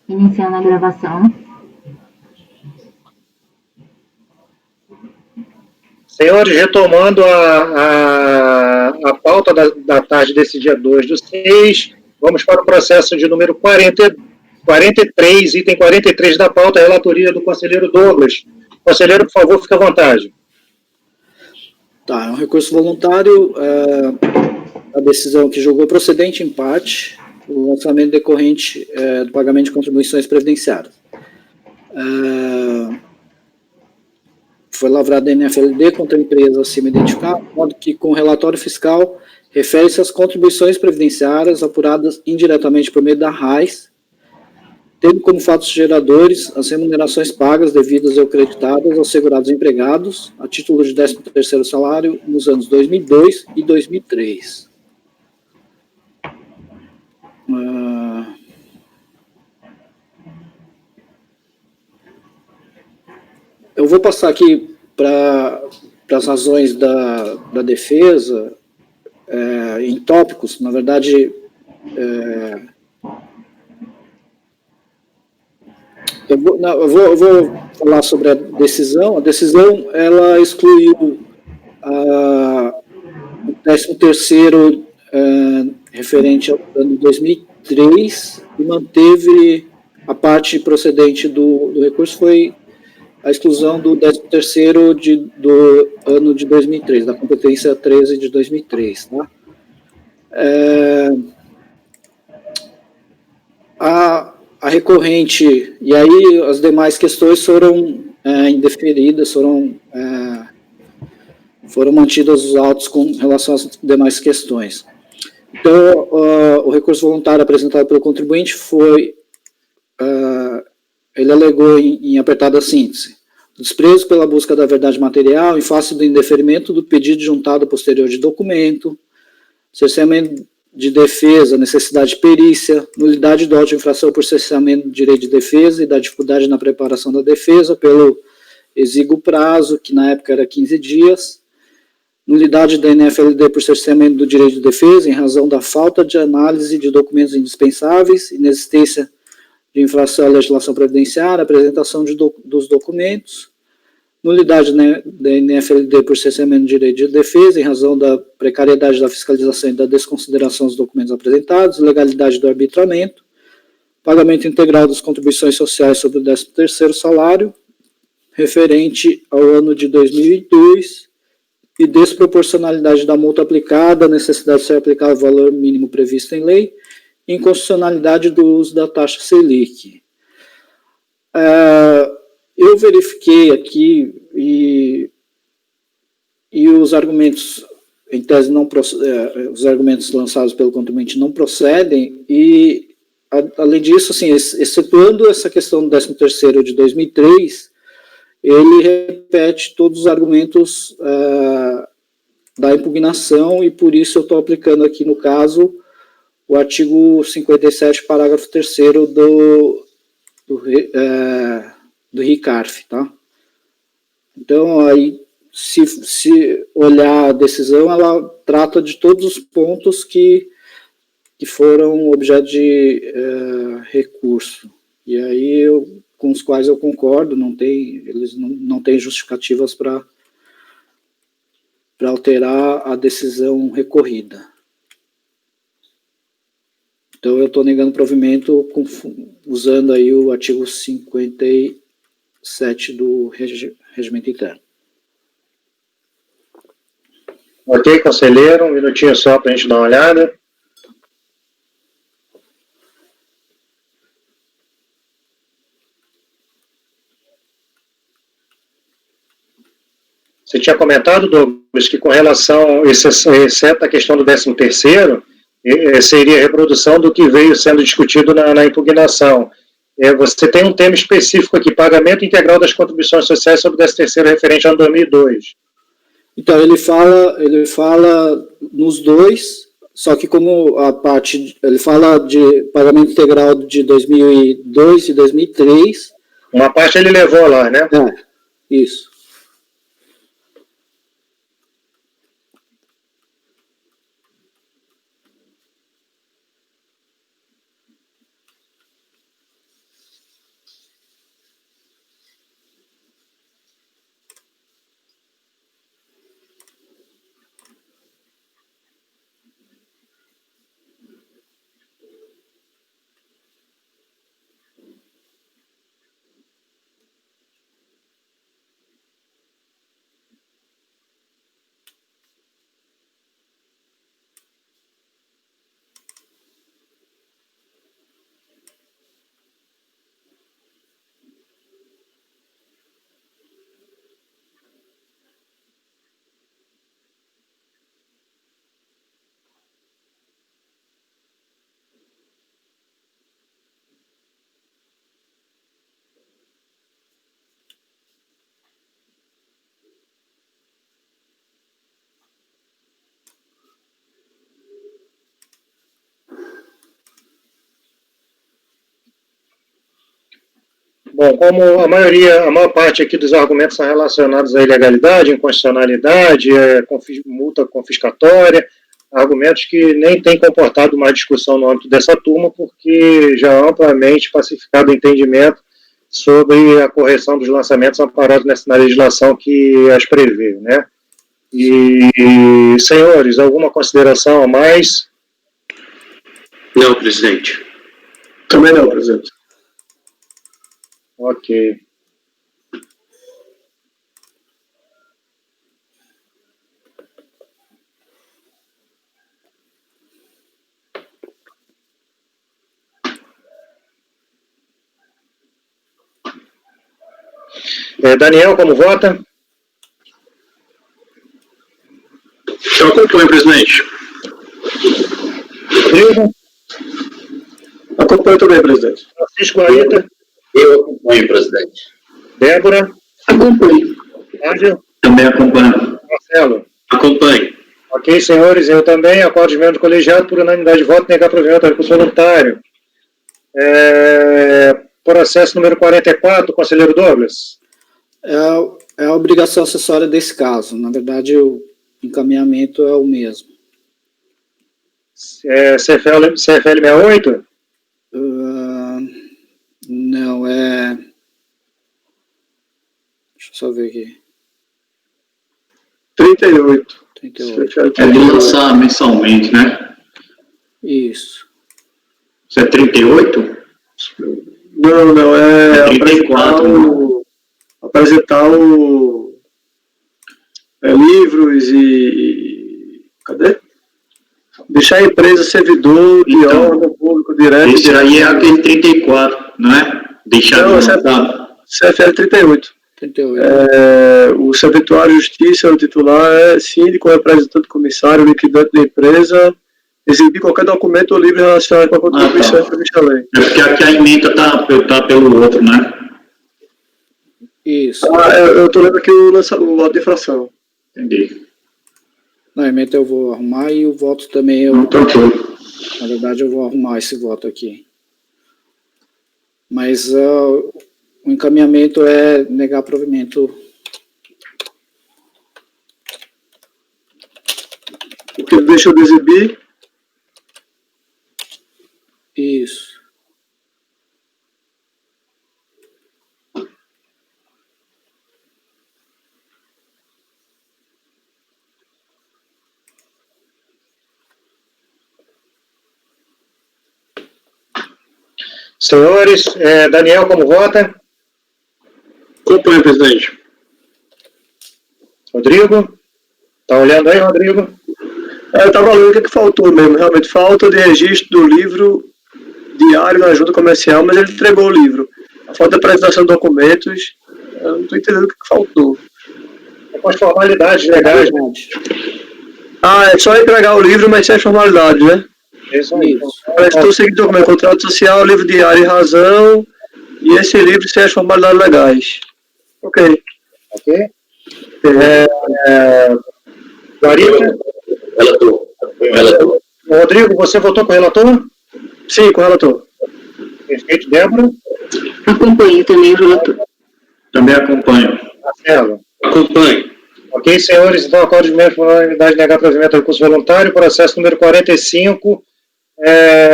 Iniciando a gravação. Senhores, retomando a pauta da tarde desse dia 2/6, vamos para o processo de número 43, item 43 da pauta, relatoria do conselheiro Douglas. Conselheiro, por favor, fique à vontade. Tá, é um recurso voluntário, a decisão que julgou procedente em parte o lançamento decorrente do pagamento de contribuições previdenciárias. Foi lavrada a NFLD contra a empresa acima identificada, de modo que, com o relatório fiscal, refere-se às contribuições previdenciárias apuradas indiretamente por meio da RAIS, tendo como fatos geradores as remunerações pagas, devidas ou creditadas aos segurados empregados, a título de 13º salário, nos anos 2002 e 2003. Eu vou passar aqui para as razões da defesa, em tópicos. Na verdade, eu vou falar sobre a decisão. A decisão, ela excluiu o 13º referente ao ano de 2003 e manteve a parte procedente do recurso, foi a exclusão do 13º do ano de 2003, da competência 13 de 2003. Tá? A recorrente, e aí as demais questões foram indeferidas, foram mantidos os autos com relação às demais questões. Então, o recurso voluntário apresentado pelo contribuinte foi, ele alegou em apertada síntese, desprezo pela busca da verdade material em face do indeferimento do pedido juntado posterior de documento, cerceamento de defesa, necessidade de perícia, nulidade do auto de infração por cerceamento do direito de defesa e da dificuldade na preparação da defesa pelo exíguo prazo, que na época era 15 dias, nulidade da NFLD por cerceamento do direito de defesa em razão da falta de análise de documentos indispensáveis, inexistência de infração à legislação previdenciária, apresentação dos documentos, nulidade da NFLD por cerceamento do direito de defesa em razão da precariedade da fiscalização e da desconsideração dos documentos apresentados, legalidade do arbitramento, pagamento integral das contribuições sociais sobre o 13º salário, referente ao ano de 2002, e desproporcionalidade da multa aplicada, necessidade de ser aplicado o valor mínimo previsto em lei, e inconstitucionalidade do uso da taxa Selic. Eu verifiquei aqui e os argumentos, em tese, os argumentos lançados pelo contribuinte não procedem, e, além disso, assim, excetuando essa questão do 13º de 2003, ele repete todos os argumentos da impugnação, e por isso eu estou aplicando aqui, no caso, o artigo 57, parágrafo 3º do RICARF, tá? Então, aí, se olhar a decisão, ela trata de todos os pontos que foram objeto de recurso. E aí, com os quais eu concordo, eles não têm justificativas para alterar a decisão recorrida. Então, eu estou negando provimento usando aí o artigo 57 do regimento interno. Ok, conselheiro, um minutinho só para a gente dar uma olhada. Você tinha comentado, Douglas, que com relação, exceto a questão do 13º, seria a reprodução do que veio sendo discutido na impugnação. Você tem um tema específico aqui, pagamento integral das contribuições sociais sobre o 13º referente ao ano 2002. Então, ele fala nos dois, só que como a parte, ele fala de pagamento integral de 2002 e 2003. Uma parte ele levou lá, né? Isso. Bom, como a maior parte aqui dos argumentos são relacionados à ilegalidade, inconstitucionalidade, multa confiscatória, argumentos que nem têm comportado mais discussão no âmbito dessa turma, porque já há amplamente pacificado o entendimento sobre a correção dos lançamentos amparados na legislação que as prevê, né? E, senhores, alguma consideração a mais? Não, presidente. Também não, presidente. Ok. Daniel, como vota? Eu acompanho, presidente. Rodrigo? Acompanho também, presidente. Francisco Guarita? Eu acompanho, presidente. Débora? Acompanho. Ângelo? Também acompanho. Marcelo? Acompanho. Ok, senhores, eu também acordo de membro do colegiado por unanimidade de voto negar provimento ao recurso voluntário. Processo número 44, conselheiro Douglas. É a obrigação acessória desse caso. Na verdade, o encaminhamento é o mesmo. CFL 68? Não, deixa eu só ver aqui. 38. 38. É de lançar mensalmente, né? Isso. Isso é 38? Não, é 34. Apresentar livros e... Cadê? Deixar a empresa servidor de Então, órgão público direto. Esse aí é aquele 34, não é? Deixar Não, de lançar. CFL 38. 38. O servidor de justiça, o titular é síndico, representante comissário, liquidante da empresa, exibir qualquer documento ou livre relacionado com a contribuição prevista à lei. É porque aqui a emenda tá pelo outro, né? Isso. Eu estou lendo aqui o voto de infração. Entendi. Na emenda eu vou arrumar e o voto também Não trocou. Na verdade, eu vou arrumar esse voto aqui. Mas o encaminhamento é negar provimento. O que deixou de exibir? Isso. Senhores, Daniel, como vota? Acompanho, presidente. Rodrigo? Tá olhando aí, Rodrigo? Eu estava lendo o que faltou mesmo. Realmente, falta de registro do livro diário na ajuda comercial, mas ele entregou o livro. A falta de apresentação de documentos, eu não estou entendendo o que faltou. Com as formalidades legais. É só entregar o livro, mas sem as formalidades, né? Isso aí. Estou seguindo o documento, contrato social, livro diário e razão, e esse livro sem as formalidades legais. Ok. Ok. Guarita? Relator. Rodrigo, você votou com o relator? Sim, com o relator. Perfeito. Débora? Acompanho também o relator. Também acompanho. Marcelo? Acompanho. Ok, senhores, então acordo de membro por unanimidade de negar provimento ao recurso voluntário, processo número 45,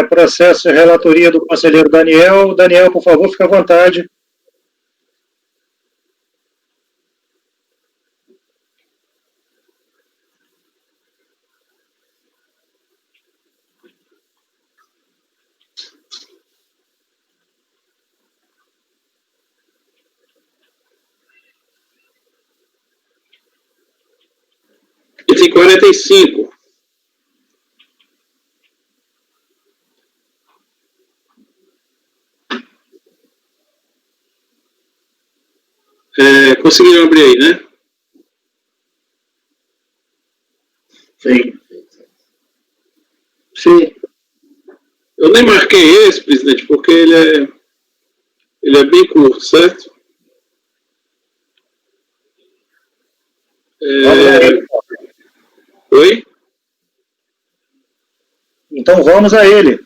processo de relatoria do conselheiro Daniel. Daniel, por favor, fique à vontade. Item 45. Conseguiram abrir aí, né? Sim. Sim. Eu nem marquei esse, presidente, porque ele é bem curto, certo? Oi? Então vamos a ele.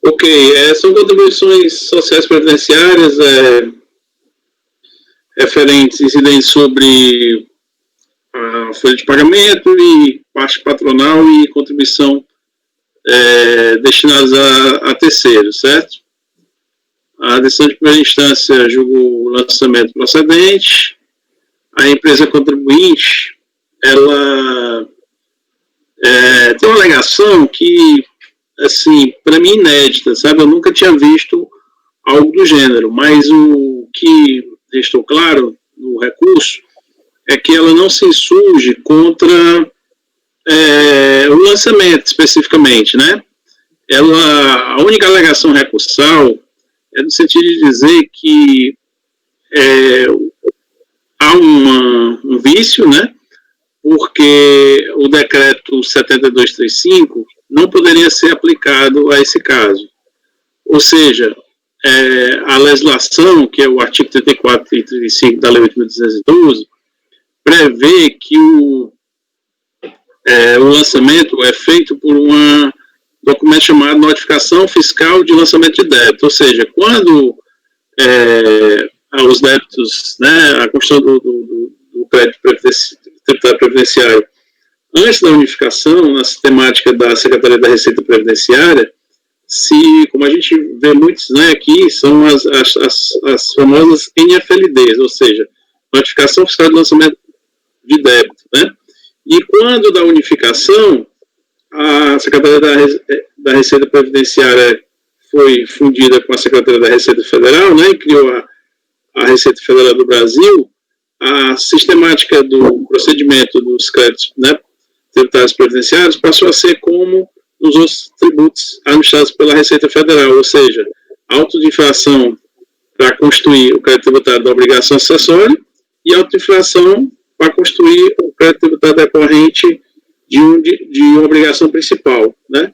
Ok, são contribuições sociais previdenciárias referentes, incidentes sobre a folha de pagamento e parte patronal e contribuição destinadas a terceiros, certo? A decisão de primeira instância julga o lançamento procedente. A empresa contribuinte, ela tem uma alegação que, assim, para mim inédita, sabe? Eu nunca tinha visto algo do gênero, mas o que restou claro no recurso é que ela não se insurge contra o lançamento, especificamente, né? A única alegação recursal é no sentido de dizer que há um vício, né? Porque o decreto 7235 não poderia ser aplicado a esse caso. Ou seja, a legislação, que é o artigo 34 e 35 da Lei 8.212, prevê que o lançamento é feito por um documento chamado notificação fiscal de lançamento de débito. Ou seja, quando os débitos, né, a construção do crédito tributário previdenciário, antes da unificação, na sistemática da Secretaria da Receita Previdenciária, como a gente vê muitos, né, aqui, são as famosas NFLDs, ou seja, notificação fiscal de lançamento de débito, né? E quando da unificação, a Secretaria da Receita Previdenciária foi fundida com a Secretaria da Receita Federal, né, e criou a Receita Federal do Brasil. A sistemática do procedimento dos créditos, né, tributários previdenciários passou a ser como nos outros tributos administrados pela Receita Federal, ou seja, auto de infração para constituir o crédito tributário da obrigação acessória e auto de infração para constituir o crédito tributário decorrente de uma obrigação principal, né?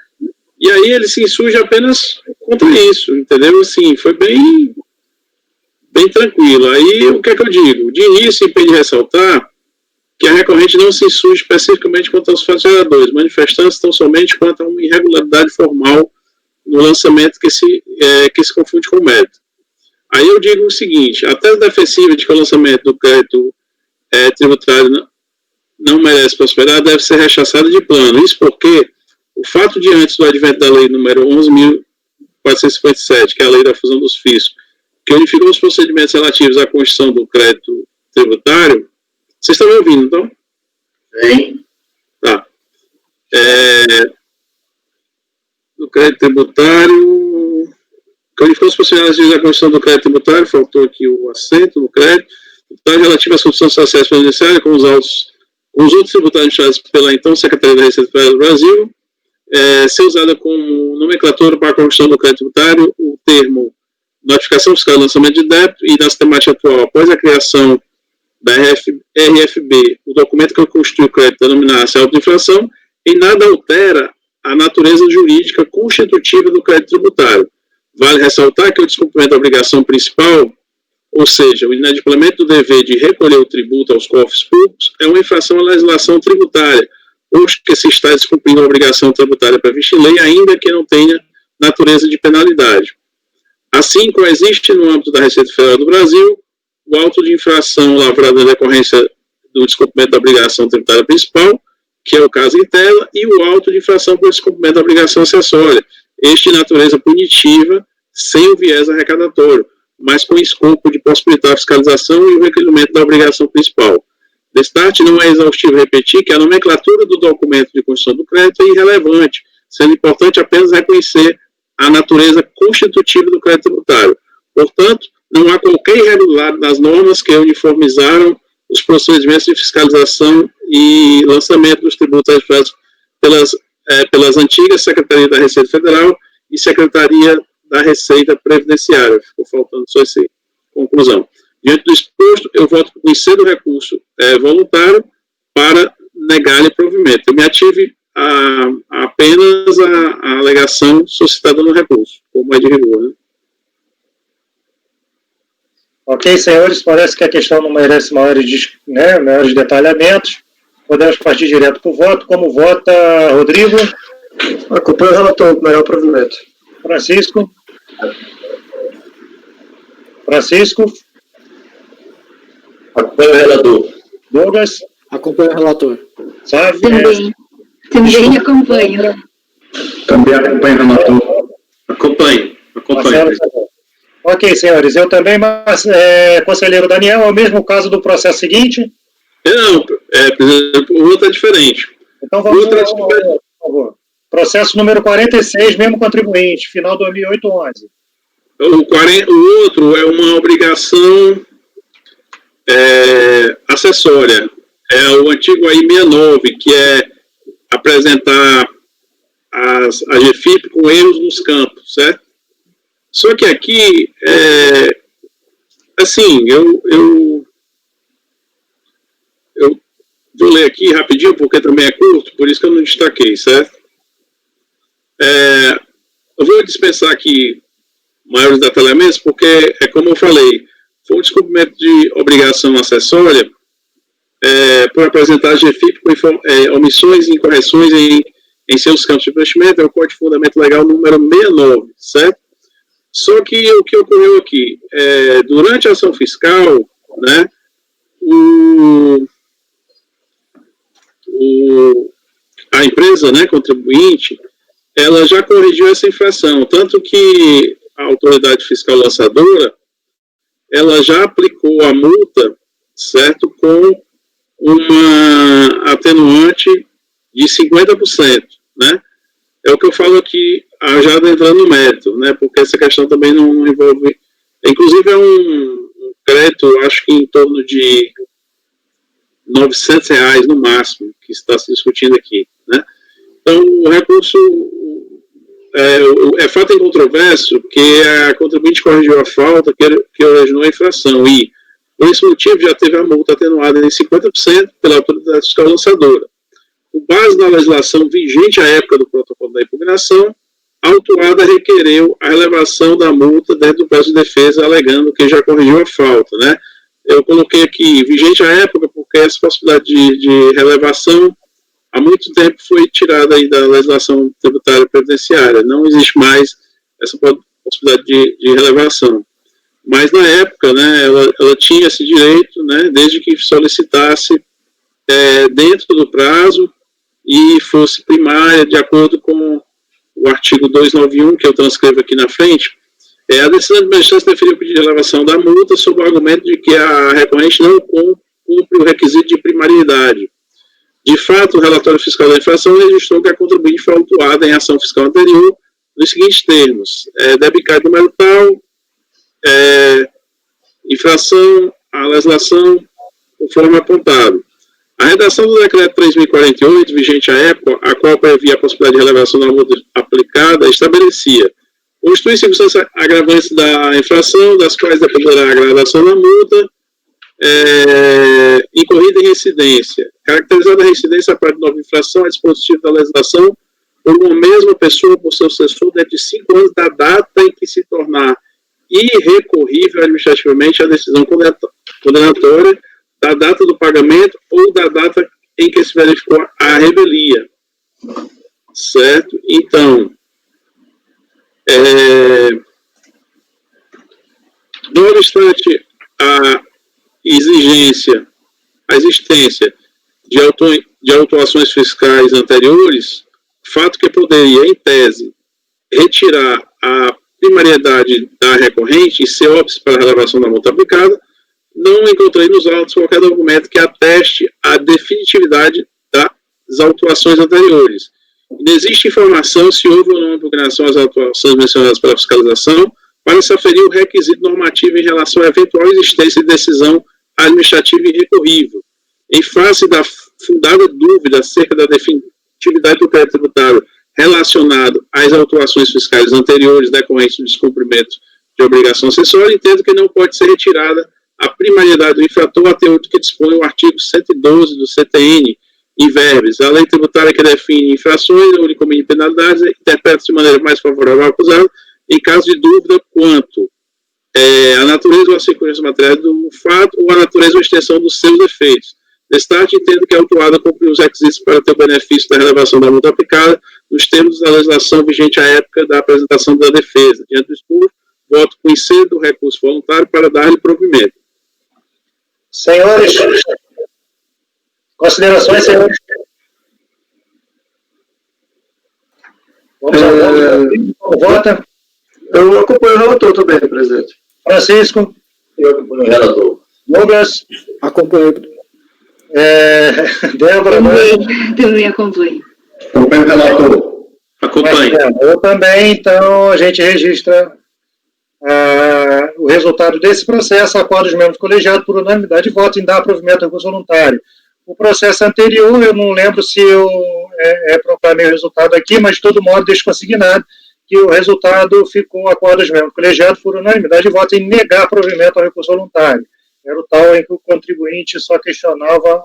E aí ele se insurge apenas contra isso, entendeu? Assim, foi bem tranquilo. Aí, o que é que eu digo? De início, impede ressaltar que a recorrente não se insurge especificamente contra os fatos geradores, manifestando-se tão somente quanto a uma irregularidade formal no lançamento que se confunde com o mérito. Aí eu digo o seguinte: a tese defensiva de que o lançamento do crédito tributário não merece prosperar deve ser rechaçada de plano. Isso porque o fato de antes do advento da lei número 11.457, que é a lei da fusão dos FIIs, que unificou os procedimentos relativos à construção do crédito tributário. Vocês estão me ouvindo, então? Sim. Tá. Do crédito tributário, que unificou os procedimentos relativos à construção do crédito tributário, faltou aqui o acento do crédito, relativo às funções sociais previdenciárias com os outros tributários administrados pela então Secretaria da Receita Federal do Brasil, ser usada como nomenclatura para a construção do crédito tributário o termo notificação fiscal de lançamento de débito, e na sistemática atual, após a criação da RFB, o documento que constitui o crédito denominar-se auto-infração, em nada altera a natureza jurídica constitutiva do crédito tributário. Vale ressaltar que o descumprimento da obrigação principal, ou seja, o inadimplemento do dever de recolher o tributo aos cofres públicos, é uma infração à legislação tributária, posto que se está descumprindo a obrigação tributária prevista em lei, ainda que não tenha natureza de penalidade. Assim, coexiste no âmbito da Receita Federal do Brasil o auto de infração lavrado na decorrência do descumprimento da obrigação tributária principal, que é o caso em tela, e o auto de infração por descumprimento da obrigação acessória, este de natureza punitiva, sem o viés arrecadatório, mas com escopo de possibilitar a fiscalização e o requerimento da obrigação principal. Destarte, não é exaustivo repetir que a nomenclatura do documento de construção do crédito é irrelevante, sendo importante apenas reconhecer a natureza constitutiva do crédito tributário. Portanto, não há qualquer irregularidade nas normas que uniformizaram os procedimentos de fiscalização e lançamento dos tributos administrados pelas antigas Secretaria da Receita Federal e Secretaria da Receita Previdenciária. Ficou faltando só essa conclusão. Diante do exposto, eu voto por conhecer do recurso voluntário para negar-lhe provimento. Eu me ative apenas a alegação suscitada no recurso, como é de rigor, né? Ok, senhores, parece que a questão não merece maiores detalhamentos. Podemos partir direto para o voto. Como vota, Rodrigo? Acompanho o relator com o melhor provimento. Francisco? Acompanho o relator. Douglas? Acompanha o relator. Sabe? Também acompanho. Também acompanho o relator. Acompanhe. Ok, senhores, eu também, mas conselheiro Daniel, é o mesmo caso do processo seguinte? Não, o outro é diferente. Então vamos, por favor. Processo número 46, mesmo contribuinte, final 2008-11. O outro é uma obrigação acessória. É o antigo AI 69, que é apresentar a GFIP com erros nos campos, certo? Só que aqui, assim, eu vou ler aqui rapidinho, porque também é curto, por isso que eu não destaquei, certo? Eu vou dispensar aqui maiores detalhamentos, porque, como eu falei, foi um descumprimento de obrigação acessória por apresentar a GFIP com omissões e incorreções em seus campos de investimento, é o Código de Fundamento Legal número 69, certo? Só que o que ocorreu aqui, durante a ação fiscal, né, a empresa, né, contribuinte, ela já corrigiu essa infração, tanto que a autoridade fiscal lançadora, ela já aplicou a multa, certo, com uma atenuante de 50%, né? É o que eu falo aqui, já entrando no mérito, né? Porque essa questão também não envolve... Inclusive é um crédito, acho que em torno de R$900 no máximo, que está se discutindo aqui, né? Então, o recurso é fato incontroverso que a contribuinte corrigiu a falta que originou a infração e, por esse motivo, já teve a multa atenuada em 50% pela autoridade fiscal lançadora. Com base na legislação vigente à época do protocolo da impugnação, a autuada requereu a elevação da multa dentro do prazo de defesa, alegando que já corrigiu a falta, né? Eu coloquei aqui vigente à época porque essa possibilidade de relevação há muito tempo foi tirada aí da legislação tributária previdenciária. Não existe mais essa possibilidade de relevação. Mas na época, né, ela tinha esse direito, né, desde que solicitasse dentro do prazo e fosse primária, de acordo com o artigo 291, que eu transcrevo aqui na frente. A decisão de magistrado deferiu o pedido de elevação da multa sob o argumento de que a recorrente não cumpre o requisito de primariedade. De fato, o relatório fiscal da infração registrou que a contribuinte foi autuada em ação fiscal anterior nos seguintes termos: debicado número tal, infração, a legislação, conforme apontado. A redação do decreto 3.048, vigente à época, a qual previa a possibilidade de relevação da multa aplicada, estabelecia: constitui circunstâncias agravantes da infração, das quais dependerá a gradação da multa, incorrida em residência. Caracterizada a residência a parte de nova infração, é dispositivo da legislação por uma mesma pessoa por seu sucessor dentro de 5 anos da data em que se tornar irrecorrível administrativamente a decisão condenatória, da data do pagamento ou da data em que se verificou a revelia. Certo? Então, não obstante a existência de autuações fiscais anteriores, fato que poderia, em tese, retirar a primariedade da recorrente e ser óbice para a relevação da multa aplicada, não encontrei nos autos qualquer documento que ateste a definitividade das autuações anteriores. Não existe informação se houve ou não impugnação às autuações mencionadas pela fiscalização para se aferir o requisito normativo em relação à eventual existência de decisão administrativa irrecorrível. Em face da fundada dúvida acerca da definitividade do crédito tributário relacionado às autuações fiscais anteriores decorrentes do descumprimento de obrigação acessória, entendo que não pode ser retirada a primariedade do infrator até o que dispõe o artigo 112 do CTN, em verbes. A lei tributária que define infrações, o único mínimo de penalidades, interpreta-se de maneira mais favorável ao acusado, em caso de dúvida quanto a natureza ou a circunstância material do fato ou a natureza ou a extensão dos seus efeitos. Destaque, entendo que a autuada cumpriu os requisitos para ter o benefício da relevação da multa aplicada, nos termos da legislação vigente à época da apresentação da defesa. Diante do exposto, voto conhecer do recurso voluntário para dar-lhe provimento. Senhores, considerações, senhores? Vamos ao voto. Vota. Eu acompanho o relator também, presidente. Francisco. Eu acompanho o relator. Douglas. Acompanhei. Débora. Também acompanho. Acompanho o relator. Acompanhe. Eu também, então a gente registra o resultado desse processo, acordo dos membros colegiados por unanimidade de votos em dar provimento ao recurso voluntário. O processo anterior, eu não lembro se eu proclamei o resultado aqui, mas de todo modo deixo consignado que o resultado ficou acordo dos membros colegiados por unanimidade de votos em negar provimento ao recurso voluntário. Era o tal em que o contribuinte só questionava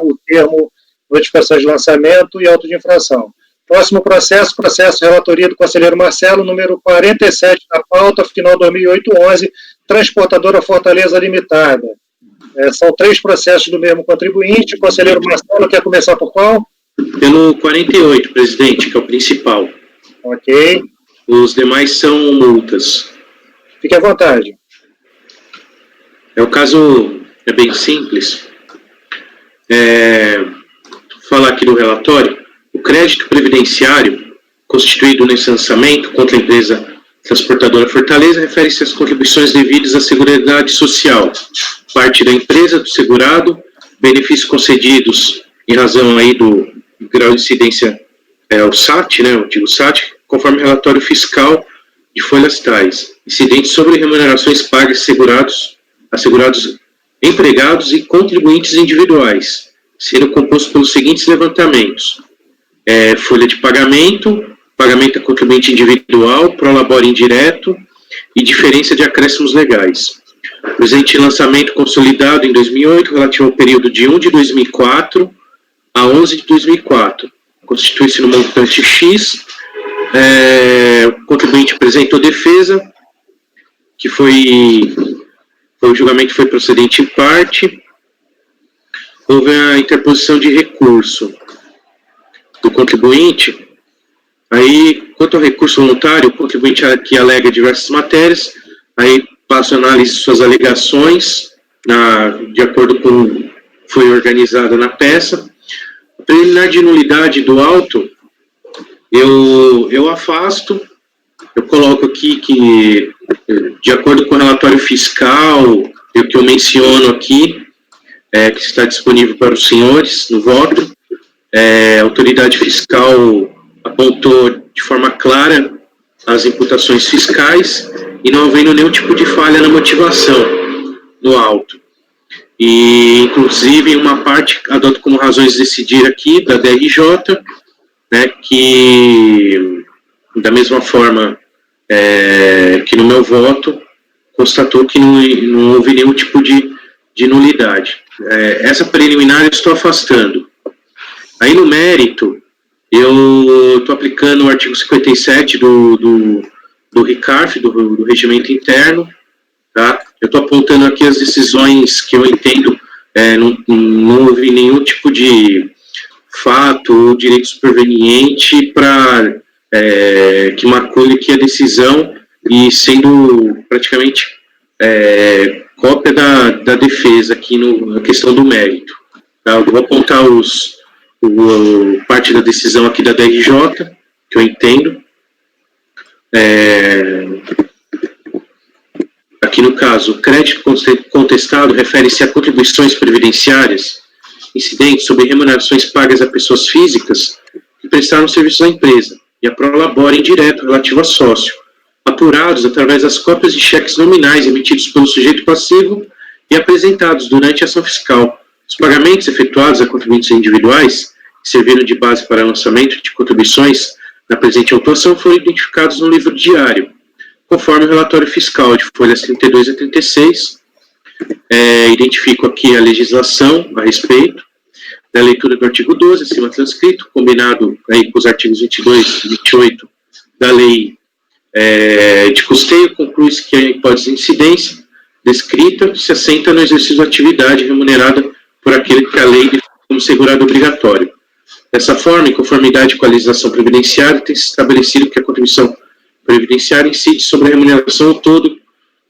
o termo notificação de lançamento e auto de infração. Próximo processo, processo relatoria do conselheiro Marcelo, número 47 da pauta, final 2008-11, Transportadora Fortaleza Limitada. São 3 processos do mesmo contribuinte. O conselheiro Marcelo quer começar por qual? Pelo 48, presidente, que é o principal. Ok. Os demais são multas. Fique à vontade. O caso é bem simples. Vou falar aqui do relatório. O crédito previdenciário constituído nesse lançamento contra a empresa transportadora Fortaleza refere-se às contribuições devidas à Seguridade Social, parte da empresa, do segurado, benefícios concedidos em razão aí do grau de incidência o SAT, né, o antigo SAT, conforme o relatório fiscal de folhas tais, incidentes sobre remunerações pagas a segurados empregados e contribuintes individuais, sendo composto pelos seguintes levantamentos: folha de pagamento a contribuinte individual, prolabore indireto e diferença de acréscimos legais. Presente lançamento consolidado em 2008, relativo ao período de 1 de 2004 a 11 de 2004. Constitui-se no montante X. O contribuinte apresentou defesa, que o julgamento foi procedente em parte. Houve a interposição de recurso do contribuinte. Aí, quanto ao recurso voluntário, o contribuinte aqui alega diversas matérias, aí passa a análise de suas alegações, de acordo com o que foi organizado na peça. A preliminar de nulidade do auto, eu afasto, eu coloco aqui que, de acordo com o relatório fiscal, o que eu menciono aqui, que está disponível para os senhores no voto, a autoridade fiscal apontou de forma clara as imputações fiscais e não havendo nenhum tipo de falha na motivação no auto. E, inclusive, em uma parte, adoto como razões de decidir aqui, da DRJ, né, que, da mesma forma que no meu voto, constatou que não houve nenhum tipo de nulidade. Essa preliminar eu estou afastando. Aí, no mérito, eu estou aplicando o artigo 57 do RICARF, do Regimento Interno, tá? Eu estou apontando aqui as decisões que eu entendo, não houve nenhum tipo de fato ou direito superveniente para que macule aqui a decisão e sendo praticamente cópia da defesa aqui na questão do mérito. Tá? Eu vou apontar parte da decisão aqui da DRJ, que eu entendo. Aqui no caso, o crédito contestado refere-se a contribuições previdenciárias incidentes sobre remunerações pagas a pessoas físicas que prestaram serviços à empresa e a prolabore indireto relativo a sócio, apurados através das cópias de cheques nominais emitidos pelo sujeito passivo e apresentados durante a ação fiscal. Os pagamentos efetuados a contribuintes individuais, que serviram de base para lançamento de contribuições na presente autuação, foram identificados no livro diário, conforme o relatório fiscal de folhas 32 a 36. Identifico aqui a legislação a respeito da leitura do artigo 12, acima transcrito, combinado aí com os artigos 22 e 28 da lei de custeio, conclui-se que a hipótese de incidência descrita se assenta no exercício da atividade remunerada por aquele que a lei define como segurado obrigatório. Dessa forma, em conformidade com a legislação previdenciária, tem se estabelecido que a contribuição previdenciária incide sobre a remuneração ao todo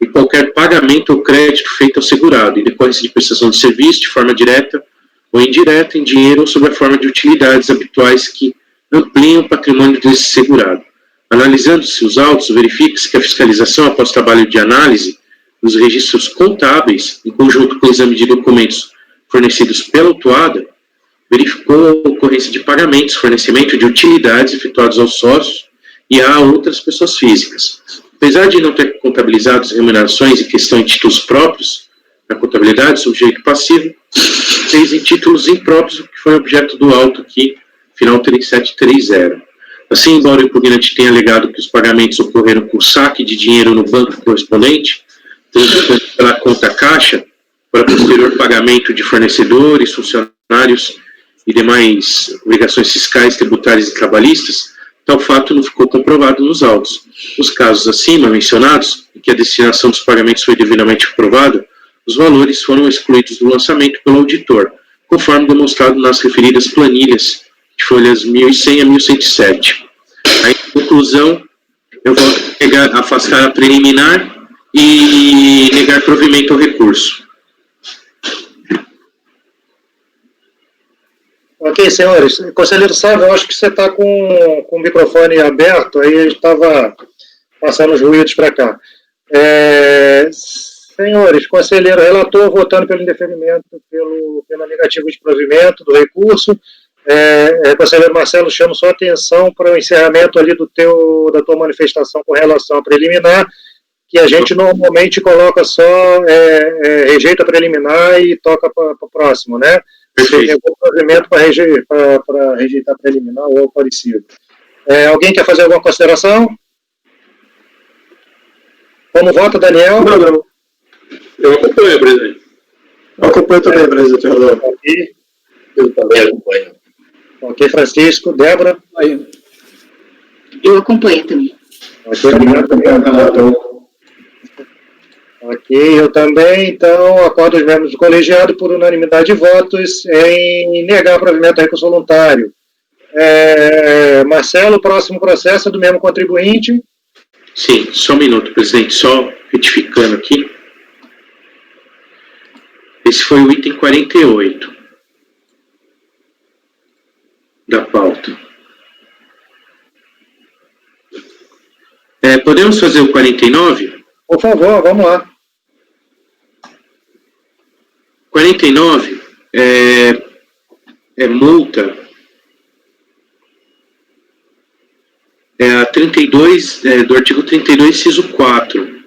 e qualquer pagamento ou crédito feito ao segurado, em decorrência de prestação de serviço de forma direta ou indireta, em dinheiro ou sob a forma de utilidades habituais que ampliam o patrimônio desse segurado. Analisando-se os autos, verifica-se que a fiscalização, após trabalho de análise dos registros contábeis, em conjunto com o exame de documentos fornecidos pela autuada, verificou a ocorrência de pagamentos, fornecimento de utilidades efetuados aos sócios e a outras pessoas físicas. Apesar de não ter contabilizado as remunerações em questão em títulos próprios, na contabilidade, sujeito passivo, fez em títulos impróprios, o que foi objeto do auto aqui, final 3730. Assim, embora o impugnante tenha alegado que os pagamentos ocorreram por saque de dinheiro no banco correspondente, transitando pela conta caixa, para posterior pagamento de fornecedores, funcionários e demais obrigações fiscais, tributárias e trabalhistas, tal fato não ficou comprovado nos autos. Nos casos acima mencionados, em que a destinação dos pagamentos foi devidamente aprovada, os valores foram excluídos do lançamento pelo auditor, conforme demonstrado nas referidas planilhas de folhas 1100 a 1107. Aí, em conclusão, eu vou afastar a preliminar e negar provimento ao recurso. Ok, senhores. Conselheiro Sávio, eu acho que você está com o microfone aberto, aí a gente estava passando os ruídos para cá. Senhores, conselheiro relator, votando pelo indeferimento, pela negativa de provimento do recurso. Conselheiro Marcelo, chamo sua atenção para o encerramento ali da tua manifestação com relação à preliminar, que a gente normalmente coloca só, rejeita a preliminar e toca para o próximo, né? Você tem algum provimento para rejeitar preliminar ou algo parecido. Alguém quer fazer alguma consideração? Como vota, Daniel? Não. Eu acompanho, presidente. Eu acompanho também, presidente. Ok. Eu também acompanho. Ok, Francisco. Débora? Eu acompanho também. Ok, eu também. Então, acordo os membros do colegiado por unanimidade de votos em negar provimento a recurso voluntário. Marcelo, o próximo processo é do mesmo contribuinte. Sim, só um minuto, presidente, só retificando aqui. Esse foi o item 48 da pauta. Podemos fazer o 49? Por favor, vamos lá. 49 é multa. A 32, do artigo 32, inciso 4.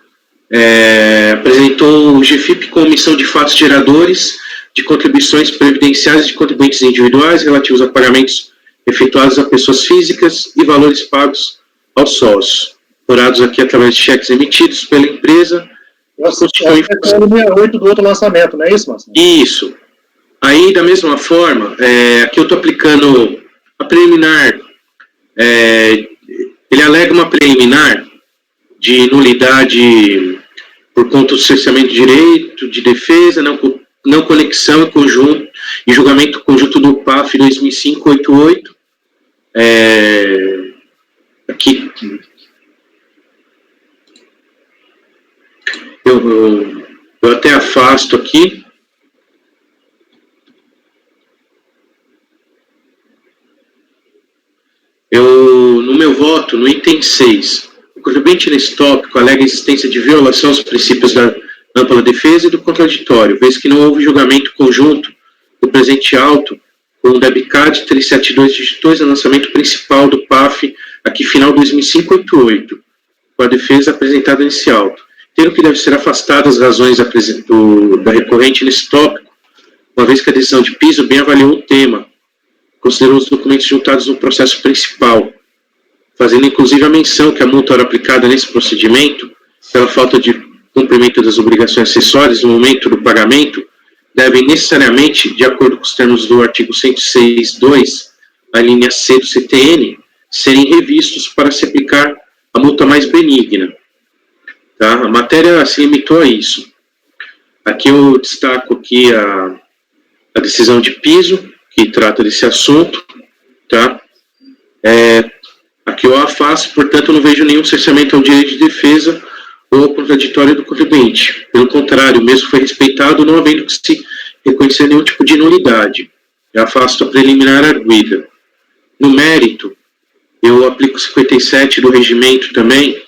Apresentou o GFIP com omissão de fatos geradores de contribuições previdenciárias de contribuintes individuais relativos a pagamentos efetuados a pessoas físicas e valores pagos aos sócios, apurados aqui através de cheques emitidos pela empresa. Nossa, é o 68 do outro lançamento, não é isso, Marcelo? Isso. Aí, da mesma forma, aqui eu estou aplicando a preliminar. Ele alega uma preliminar de nulidade por conta do cerceamento de direito, de defesa, não conexão e julgamento conjunto do PAF 2005-88. Aqui eu até afasto aqui. No meu voto, no item 6, o contribuinte nesse tópico alega a existência de violação aos princípios da ampla defesa e do contraditório, vez que não houve julgamento conjunto do presente auto com o DEBCAD 372 dígito 2, o lançamento principal do PAF, aqui final 2005-88, com a defesa apresentada nesse auto. Tendo que deve ser afastada as razões da recorrente nesse tópico, uma vez que a decisão de piso bem avaliou o tema, considerou os documentos juntados no processo principal, fazendo inclusive a menção que a multa era aplicada nesse procedimento, pela falta de cumprimento das obrigações acessórias no momento do pagamento, devem necessariamente, de acordo com os termos do artigo 106.2, a linha C do CTN, serem revistos para se aplicar a multa mais benigna. Tá? A matéria se limitou a isso. Aqui eu destaco aqui a decisão de piso, que trata desse assunto, tá? Aqui eu afasto, portanto, eu não vejo nenhum cerceamento ao direito de defesa ou contraditório do contribuinte. Pelo contrário, o mesmo foi respeitado, não havendo que se reconhecer nenhum tipo de nulidade. Eu afasto a preliminar arguida. No mérito, eu aplico 57 do regimento também,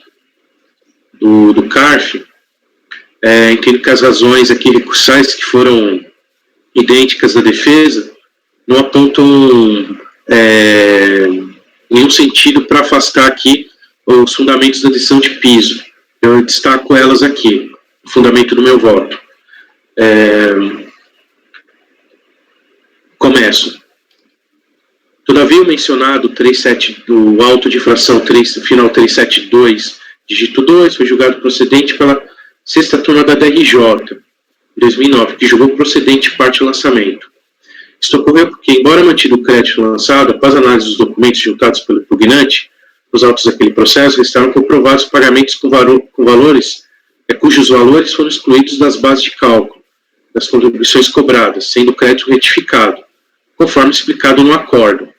do CARF. Entendo que as razões aqui recursais que foram idênticas da defesa não apontam nenhum sentido para afastar aqui os fundamentos da decisão de piso. Eu destaco elas aqui, o fundamento do meu voto. Começo. Todavia, o mencionado 37 do auto de infração final 372, dígito 2, foi julgado procedente pela sexta turma da DRJ, em 2009, que julgou procedente parte do lançamento. Isto ocorreu porque, embora mantido o crédito lançado, após análise dos documentos juntados pelo impugnante, os autos daquele processo restaram comprovados pagamentos com valores, cujos valores foram excluídos das bases de cálculo das contribuições cobradas, sendo o crédito retificado, conforme explicado no acórdão.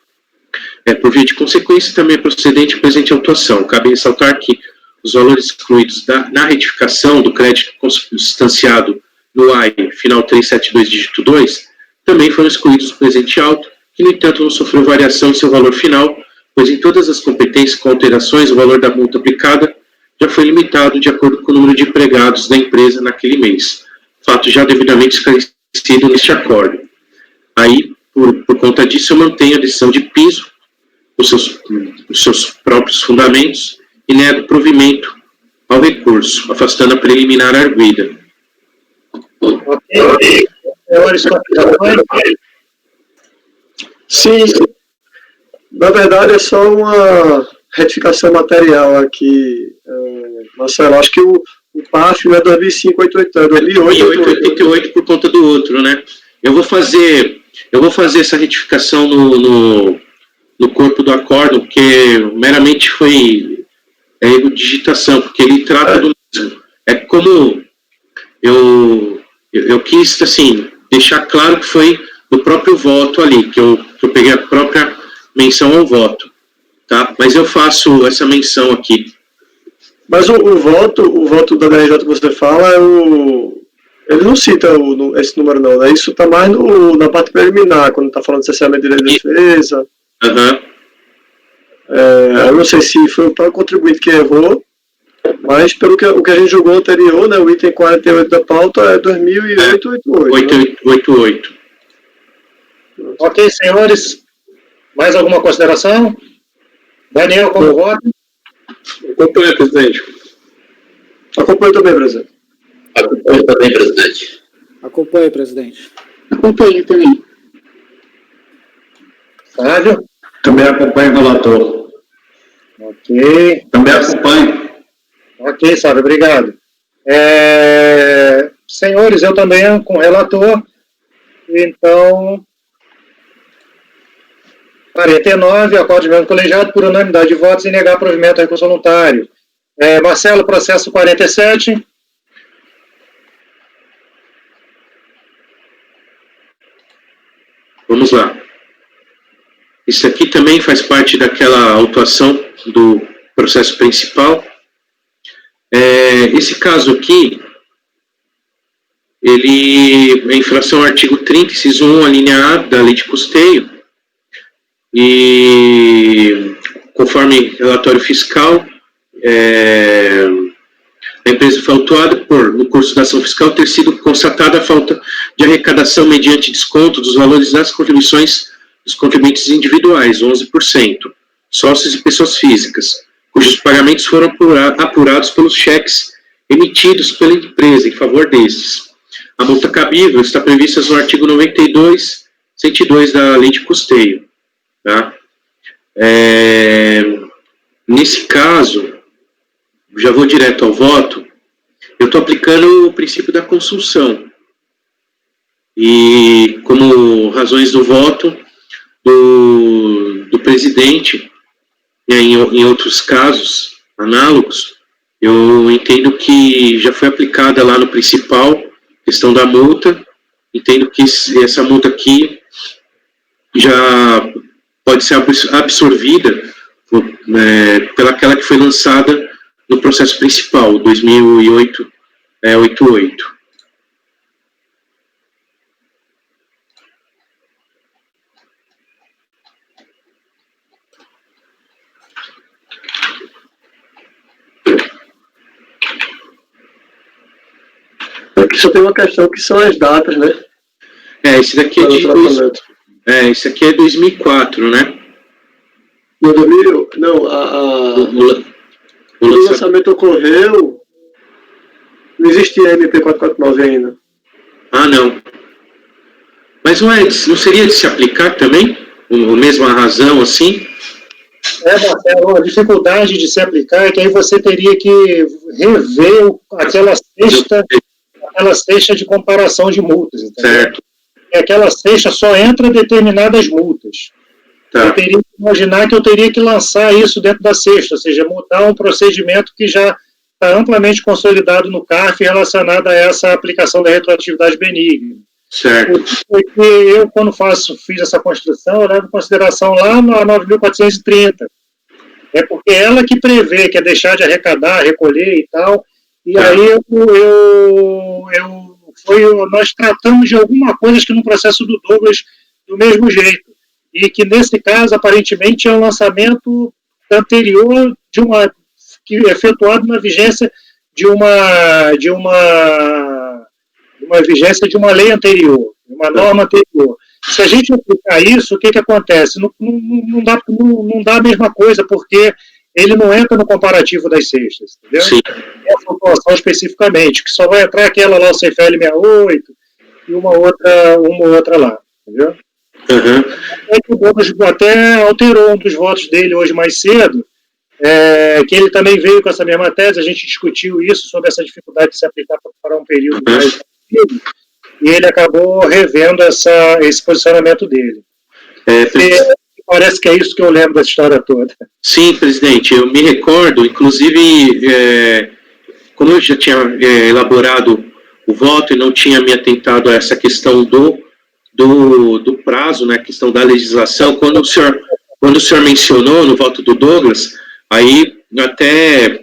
Por via de consequência, também é procedente a presente autuação. Cabe ressaltar que os valores excluídos na retificação do crédito consubstanciado no AI, final 372, dígito 2, também foram excluídos do presente auto, que, no entanto, não sofreu variação em seu valor final, pois em todas as competências com alterações, o valor da multa aplicada já foi limitado de acordo com o número de empregados da empresa naquele mês, fato já devidamente esclarecido neste acordo. Aí, por conta disso, eu mantenho a decisão de piso, os seus próprios fundamentos, e nego provimento ao recurso, afastando a preliminar arguida. Ok. Sim, na verdade é só uma retificação material aqui, Marcelo. Acho que o PAF não é 2005, 88, é 2008, 88 por conta do outro, né? Eu vou fazer essa retificação no corpo do acórdão, porque meramente foi erro de digitação, porque ele trata do mesmo. É como eu quis, assim, deixar claro que foi do próprio voto ali, que eu peguei a própria menção ao voto, tá? Mas eu faço essa menção aqui. Mas o voto da DRJ que você fala, ele não cita esse número não, né? Isso está mais na parte preliminar, quando está falando de cerceamento de direito de defesa. Eu não sei se foi o próprio contribuinte que errou, mas pelo o que a gente julgou anterior, né, o item 48 da pauta é 2008, 88. Ok, senhores. Mais alguma consideração? Daniel, como voto? Acompanha, presidente. Acompanho também, presidente. Acompanho também, presidente. Acompanhe, presidente. Acompanho também. Sávio? Também acompanho o relator. Ok. Também acompanho. Ok, Sávio, obrigado. Senhores, eu também com o relator. Então, 49, acordo de membro colegiado por unanimidade de votos e negar provimento ao recurso voluntário. Marcelo, processo 47. Vamos lá. Isso aqui também faz parte daquela autuação do processo principal. Esse caso aqui, ele é infração ao artigo 30, inciso 1, a linha A da lei de custeio, e conforme relatório fiscal, a empresa foi autuada por, no curso da ação fiscal, ter sido constatada a falta de arrecadação mediante desconto dos valores das contribuições dos contribuintes individuais, 11%, sócios e pessoas físicas, cujos pagamentos foram apurados pelos cheques emitidos pela empresa em favor destes. A multa cabível está prevista no artigo 92, 102 da lei de custeio. Tá? Nesse caso, já vou direto ao voto, eu estou aplicando o princípio da consunção. E como razões do voto do presidente, em outros casos análogos, eu entendo que já foi aplicada lá no principal, questão da multa, entendo que essa multa aqui já pode ser absorvida pelaquela que foi lançada no processo principal, 2008, 88. Aqui só tem uma questão que são as datas, né? Esse daqui esse aqui é 2004, né? No 2000, não, o lançamento ocorreu, não existia MP449 ainda. Ah, não. Mas não seria de se aplicar também? A mesma razão, assim? Marcelo, a dificuldade de se aplicar é que aí você teria que rever aquela cesta de comparação de multas, entendeu? Certo. E aquela cesta só entra determinadas multas. Tá. Eu teria que imaginar que eu teria que lançar isso dentro da cesta, ou seja, mudar um procedimento que já está amplamente consolidado no CARF relacionado a essa aplicação da retroatividade benigna. Certo. Porque eu, quando fiz essa construção, eu levo em consideração lá na 9.430. É porque ela que prevê que é deixar de arrecadar, recolher e tal, e aí nós tratamos de alguma coisa que no processo do Douglas do mesmo jeito. E que, nesse caso, aparentemente, é um lançamento anterior que é efetuado na vigência de uma vigência de uma lei anterior, uma norma anterior. Se a gente aplicar isso, o que acontece? Não dá a mesma coisa, porque ele não entra no comparativo das cestas, entendeu? Sim. Essa população especificamente, que só vai entrar aquela lá, o CFL 68, e uma outra lá, entendeu? Uhum. O Douglas até alterou um dos votos dele hoje mais cedo, que ele também veio com essa mesma tese, a gente discutiu isso, sobre essa dificuldade de se aplicar para um período mais rápido, e ele acabou revendo esse posicionamento dele. Parece que é isso que eu lembro dessa história toda. Sim, presidente, eu me recordo, inclusive, como eu já tinha elaborado o voto e não tinha me atentado a essa questão do prazo, né, a questão da legislação, quando o senhor mencionou no voto do Douglas, aí até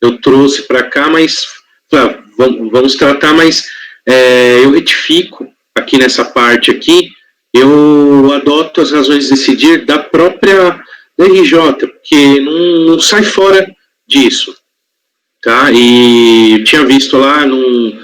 eu trouxe para cá, mas vamos tratar, mas eu retifico aqui nessa parte aqui, eu adoto as razões de decidir da própria DRJ, porque não sai fora disso, tá? E eu tinha visto lá o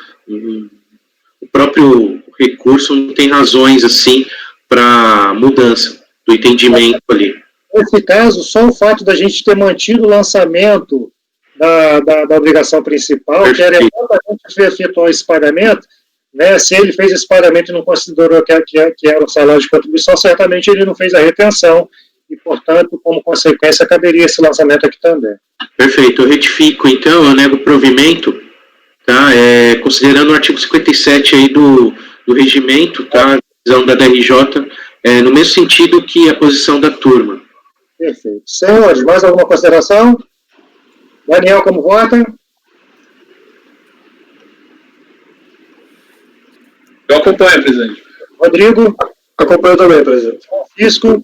próprio recurso não tem razões assim para mudança do entendimento ali. Nesse caso, só o fato da gente ter mantido o lançamento da obrigação principal, que era exatamente efetuar esse pagamento, né, se ele fez esse pagamento e não considerou que era o salário de contribuição, certamente ele não fez a retenção e, portanto, como consequência, caberia esse lançamento aqui também. Perfeito, eu retifico, então, eu nego o provimento, tá, considerando o artigo 57 aí do regimento, tá, decisão da DRJ, no mesmo sentido que a posição da turma. Perfeito. Senhores, mais alguma consideração? Daniel, como vota? Eu acompanho, presidente. Rodrigo? Acompanho também, presidente. Francisco?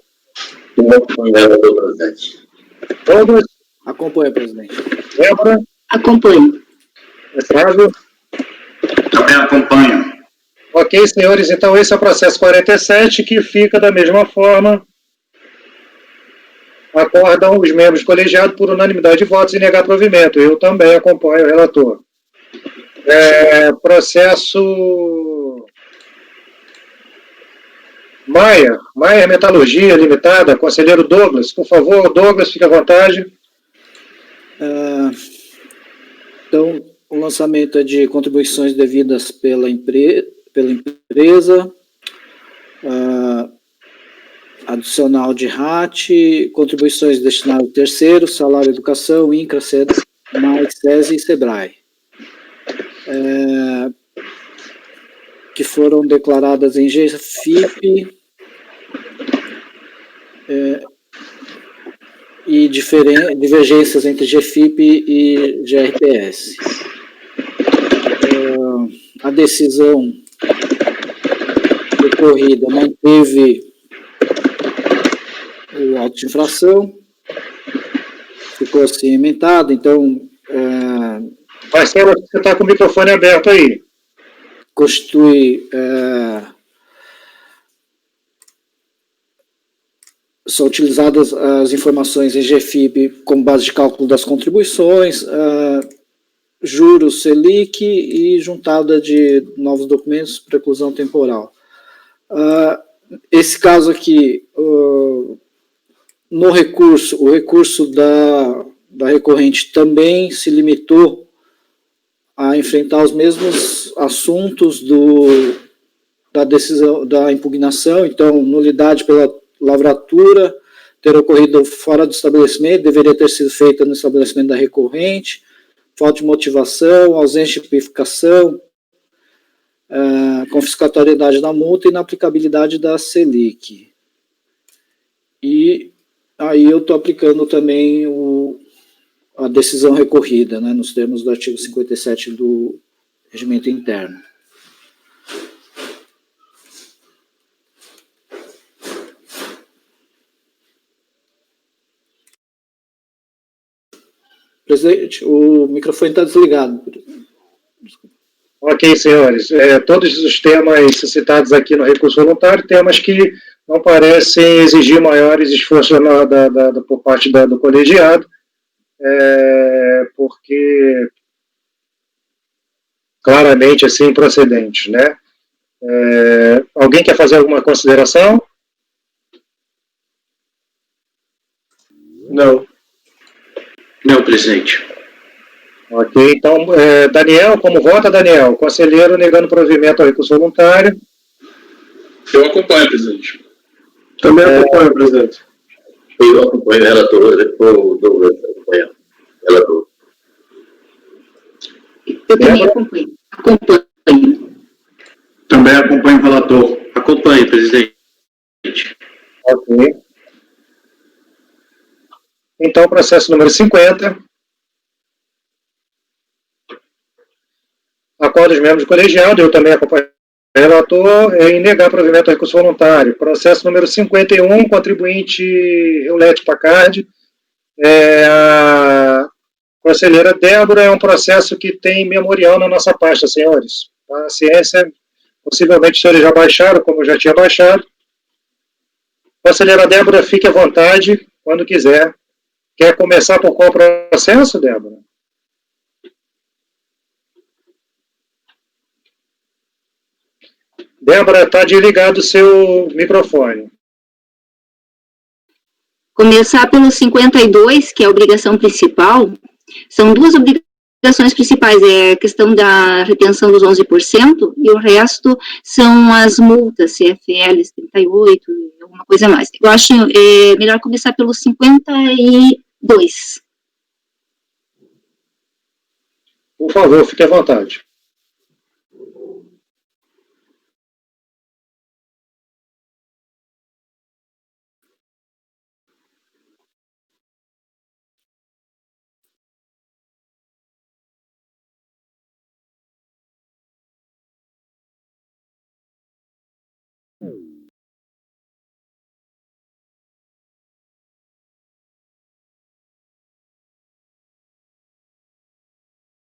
presidente. Douglas? Acompanho, presidente. Débora? Acompanho. Flávio? Também acompanho. Ok, senhores, então esse é o processo 47, que fica da mesma forma. Acordam os membros colegiados por unanimidade de votos em negar provimento. Eu também acompanho o relator. Processo Maia Metalurgia Limitada, conselheiro Douglas, por favor, Douglas, fique à vontade. Então, o lançamento é de contribuições devidas pela empresa, adicional de RAT, contribuições destinadas ao terceiro, salário, educação, INCRA, mais SESI e SEBRAE, que foram declaradas em GFIP e divergências entre GFIP e GRPS. A decisão decorrida manteve o auto de infração, ficou assim emendado, então Marcelo, você está com o microfone aberto aí. constitui, são utilizadas as informações em GFIP como base de cálculo das contribuições, juros Selic e juntada de novos documentos para preclusão temporal. Esse caso aqui, no recurso, o recurso da recorrente também se limitou a enfrentar os mesmos assuntos da decisão, da impugnação, então, nulidade pela lavratura ter ocorrido fora do estabelecimento, deveria ter sido feita no estabelecimento da recorrente, falta de motivação, ausência de tipificação, confiscatoriedade da multa e inaplicabilidade da Selic. E aí eu estou aplicando também a decisão recorrida, né, nos termos do artigo 57 do Regimento Interno. Presidente, o microfone está desligado. Ok, senhores. Todos os temas citados aqui no recurso voluntário, temas que não parecem exigir maiores esforços por parte do colegiado, porque claramente assim procedentes, né? Alguém quer fazer alguma consideração? Não. Não, presidente. Ok, então, Daniel, como vota, Daniel? Conselheiro negando provimento ao recurso voluntário. Eu acompanho, presidente. Também acompanho, presidente. Eu acompanho o relator, o Douglas acompanha o relator. Eu também acompanho. Também acompanho o relator. Acompanho, presidente. Ok. Então, processo número 50. Acordo dos membros do colegiado, eu também acompanho o relator, em negar provimento ao recurso voluntário. Processo número 51, contribuinte Eulete Pacardi. A conselheira Débora, é um processo que tem memorial na nossa pasta, senhores. A ciência, possivelmente os senhores já baixaram, como eu já tinha baixado. Conselheira Débora, fique à vontade, quando quiser. Quer começar por qual processo, Débora? Débora, está desligado o seu microfone. Começar pelo 52, que é a obrigação principal. São duas obrigações principais, a questão da retenção dos 11%, e o resto são as multas, CFLs 38, alguma coisa mais. Eu acho melhor começar pelo 52. Por favor, fique à vontade.